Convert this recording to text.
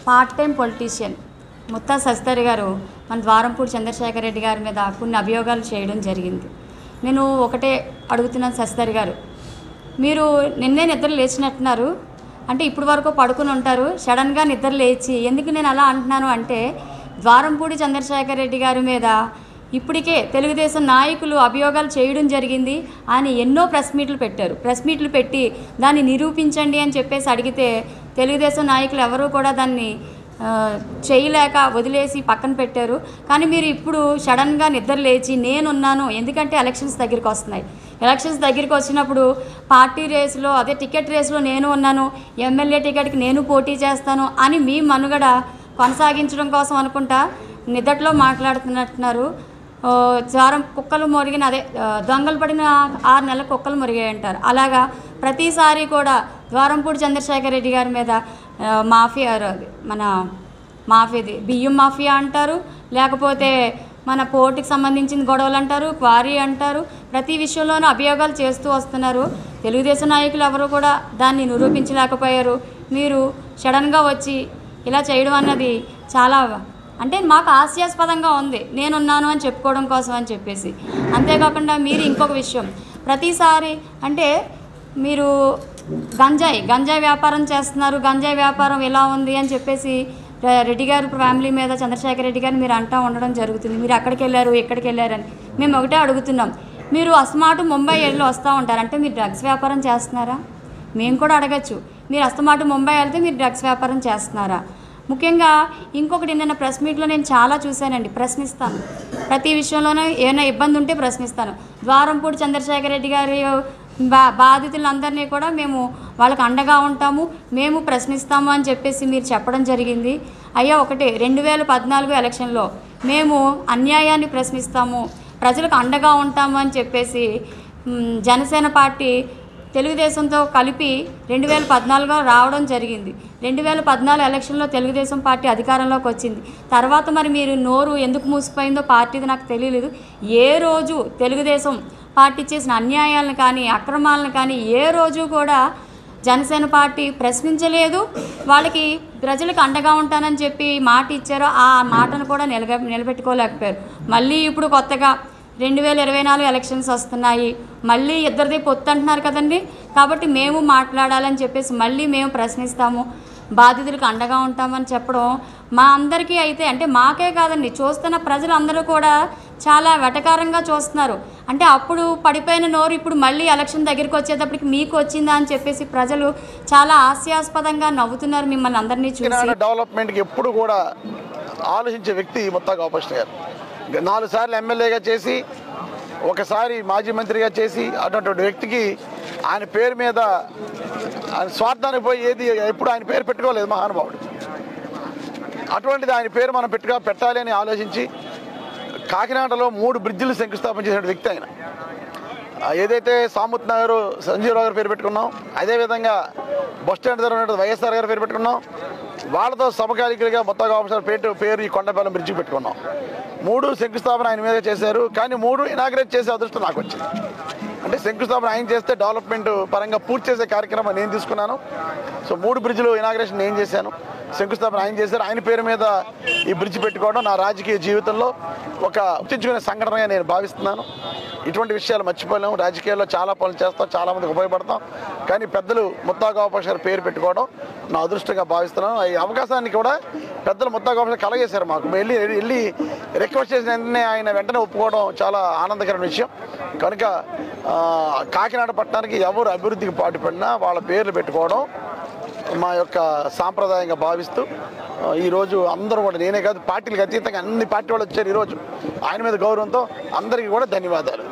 Part time politician Mutha Sasidhar గారు మన ద్వారంపూడి చంద్రశేఖర్ రెడ్డి గారి మీద కొన్ని అభియోగాలు చేయడం జరిగింది. నేను ఒకటే అడుగుతున్నాను శశిధర్ గారు, మీరు నిన్నే నిద్ర లేచినట్టున్నారు, అంటే ఇప్పుడు వరకు పడుకుని ఉంటారు, సడన్గా నిద్ర లేచి ఎందుకు నేను అలా అంటున్నాను అంటే ద్వారంపూడి చంద్రశేఖర్ రెడ్డి గారి మీద ఇప్పటికే తెలుగుదేశం నాయకులు అభియోగాలు చేయడం జరిగింది. ఆయన ఎన్నో ప్రెస్ మీట్లు పెట్టారు. ప్రెస్ మీట్లు పెట్టి దాన్ని నిరూపించండి అని చెప్పేసి అడిగితే తెలుగుదేశం నాయకులు ఎవరూ కూడా దాన్ని చేయలేక వదిలేసి పక్కన పెట్టారు. కానీ మీరు ఇప్పుడు సడన్గా నిద్ర లేచి నేనున్నాను, ఎందుకంటే ఎలక్షన్స్ దగ్గరికి వస్తున్నాయి. ఎలక్షన్స్ దగ్గరికి వచ్చినప్పుడు పార్టీ రేసులో అదే టికెట్ రేసులో నేను ఉన్నాను, ఎమ్మెల్యే టికెట్కి నేను పోటీ చేస్తాను అని మీ మనుగడ కొనసాగించడం కోసం అనుకుంటా నిద్దట్లో మాట్లాడుతున్నట్టున్నారు. ద్వారం కుక్కలు మొరిగిన అదే దొంగలు పడిన 6 నెలల కుక్కలు మొరిగాయి అంటారు. అలాగా ప్రతిసారి కూడా ద్వారంపూడి చంద్రశేఖర్ రెడ్డి గారి మీద మాఫియా మన మాఫియాది బియ్యం మాఫియా అంటారు, లేకపోతే మన పోర్టుకి సంబంధించిన గొడవలు అంటారు, క్వారీ అంటారు, ప్రతి విషయంలోనూ అభియోగాలు చేస్తూ వస్తున్నారు. తెలుగుదేశం నాయకులు ఎవరు కూడా దాన్ని నిరూపించలేకపోయారు. మీరు సడన్గా వచ్చి ఇలా చేయడం అన్నది చాలా అంటే మాకు హాస్యాస్పదంగా ఉంది, నేనున్నాను అని చెప్పుకోవడం కోసం అని చెప్పేసి. అంతేకాకుండా మీరు ఇంకొక విషయం, ప్రతిసారి అంటే మీరు గంజాయి వ్యాపారం చేస్తున్నారు, గంజాయి వ్యాపారం ఎలా ఉంది అని చెప్పేసి రెడ్డి గారు ఫ్యామిలీ మీద చంద్రశేఖర్ రెడ్డి గారిని మీరు అంటూ ఉండడం జరుగుతుంది. మీరు అక్కడికి వెళ్ళారు ఇక్కడికి వెళ్ళారని మేము ఒకటే అడుగుతున్నాం, మీరు అస్తమాటు ముంబై వెళ్ళి వస్తూ ఉంటారు, అంటే మీరు డ్రగ్స్ వ్యాపారం చేస్తున్నారా? మేము కూడా అడగచ్చు, మీరు అస్తమాటు ముంబై వెళ్తే మీరు డ్రగ్స్ వ్యాపారం చేస్తున్నారా? ముఖ్యంగా ఇంకొకటి నిన్న ప్రెస్ మీట్లో నేను చాలా చూశానండి, ప్రశ్నిస్తాను, ప్రతి విషయంలోనూ ఏమైనా ఇబ్బంది ఉంటే ప్రశ్నిస్తాను. ద్వారంపూడి చంద్రశేఖర్ రెడ్డి గారి బాధితులందరినీ కూడా మేము వాళ్ళకి అండగా ఉంటాము, మేము ప్రశ్నిస్తాము అని చెప్పేసి మీరు చెప్పడం జరిగింది. అయ్యా ఒకటే 2014 ఎలక్షన్లో మేము అన్యాయాన్ని ప్రశ్నిస్తాము, ప్రజలకు అండగా ఉంటాము అని చెప్పేసి జనసేన పార్టీ తెలుగుదేశంతో కలిపి 2014లో రావడం జరిగింది. 2014 ఎలక్షన్లో తెలుగుదేశం పార్టీ అధికారంలోకి వచ్చింది. తర్వాత మరి మీరు నోరు ఎందుకు మూసిపోయిందో పార్టీది నాకు తెలియలేదు. ఏ రోజు తెలుగుదేశం పార్టీ చేసిన అన్యాయాలను కానీ అక్రమాలను కానీ ఏ రోజు కూడా జనసేన పార్టీ ప్రశ్నించలేదు. వాళ్ళకి ప్రజలకు అండగా ఉంటానని చెప్పి మాట ఇచ్చారో ఆ మాటను కూడా నిలబెట్టుకోలేకపోయారు. మళ్ళీ ఇప్పుడు కొత్తగా 2024 ఎలక్షన్స్ వస్తున్నాయి, మళ్ళీ ఇద్దరిది పొత్తు అంటున్నారు కదండి. కాబట్టి మేము మాట్లాడాలని చెప్పేసి మళ్ళీ మేము ప్రశ్నిస్తాము, బాధితులకు అండగా ఉంటామని చెప్పడం మా అందరికీ అయితే అంటే మాకే కాదండి, చూస్తున్న ప్రజలందరూ కూడా చాలా వెటకారంగా చూస్తున్నారు. అంటే అప్పుడు పడిపోయిన నోరు ఇప్పుడు మళ్ళీ ఎలక్షన్ దగ్గరికి వచ్చేటప్పటికి మీకు వచ్చిందా అని చెప్పేసి ప్రజలు చాలా హాస్యాస్పదంగా నవ్వుతున్నారు మిమ్మల్ని అందరినీ చూసి. డెవలప్మెంట్కి ఎప్పుడు కూడా ఆలోచించే వ్యక్తి ముత్తా గోపాలకృష్ణ గారు 4 సార్లు ఎమ్మెల్యేగా చేసి ఒకసారి మాజీ మంత్రిగా చేసి అటువంటి వ్యక్తికి ఆయన పేరు మీద ఆయన స్వార్థానికి పోయి ఏది ఎప్పుడు ఆయన పేరు పెట్టుకోలేదు మహానుభావుడు. అటువంటిది ఆయన పేరు మనం పెట్టాలి అని ఆలోచించి కాకినాడలో 3 బ్రిడ్జిలు శంకుస్థాపన చేసిన వ్యక్తి ఆయన. ఏదైతే సాముత్ నగర్ సంజీవరావు గారి పేరు పెట్టుకున్నాం, అదేవిధంగా బస్టాండ్ దగ్గర ఉన్న వైఎస్ఆర్ గారి పేరు పెట్టుకున్నాం, వాళ్ళతో సమకాలికలుగా ముత్తా గోపాలకృష్ణ పేరు ఈ కొండపాలెం బ్రిడ్జికి పెట్టుకున్నాం. 3 శంకుస్థాపన ఆయన మీద చేశారు, కానీ 3 ఇనాగ్రేట్ చేసే అదృష్టం నాకు వచ్చింది. అంటే శంకుస్థాపన ఆయన చేస్తే డెవలప్మెంట్ పరంగా పూర్తి చేసే కార్యక్రమం నేను తీసుకున్నాను. సో 3 బ్రిడ్జిలు ఇనాగ్రేషన్ నేను చేశాను, శంకుస్థాపన ఆయన చేశారు. ఆయన పేరు మీద ఈ బ్రిడ్జ్ పెట్టుకోవడం నా రాజకీయ జీవితంలో ఒక గుర్తించుకునే సంఘటనగా నేను భావిస్తున్నాను. ఇటువంటి విషయాలు మర్చిపోలేము, రాజకీయాల్లో చాలా పనులు చేస్తాం, చాలామందికి ఉపయోగపడతాం, కానీ పెద్దలు ముత్తా గోపాలకృష్ణ గారి పేరు పెట్టుకోవడం నా అదృష్టంగా భావిస్తున్నాను. ఈ అవకాశాన్ని కూడా పెద్దలు ముత్తా గోపాలకృష్ణ కలగేశారు మాకు. వెళ్ళి రిక్వెస్ట్ చేసిన వెంటనే ఆయన వెంటనే ఒప్పుకోవడం చాలా ఆనందకరమైన విషయం. కనుక కాకినాడ పట్టణానికి ఎవరు అభివృద్ధికి పాటుపడినా వాళ్ళ పేర్లు పెట్టుకోవడం మా యొక్క సాంప్రదాయంగా భావిస్తూ ఈరోజు అందరూ కూడా, నేనే కాదు పార్టీలకు అతీతంగా అన్ని పార్టీ వాళ్ళు వచ్చారు ఈరోజు ఆయన మీద గౌరవంతో. అందరికీ కూడా ధన్యవాదాలు.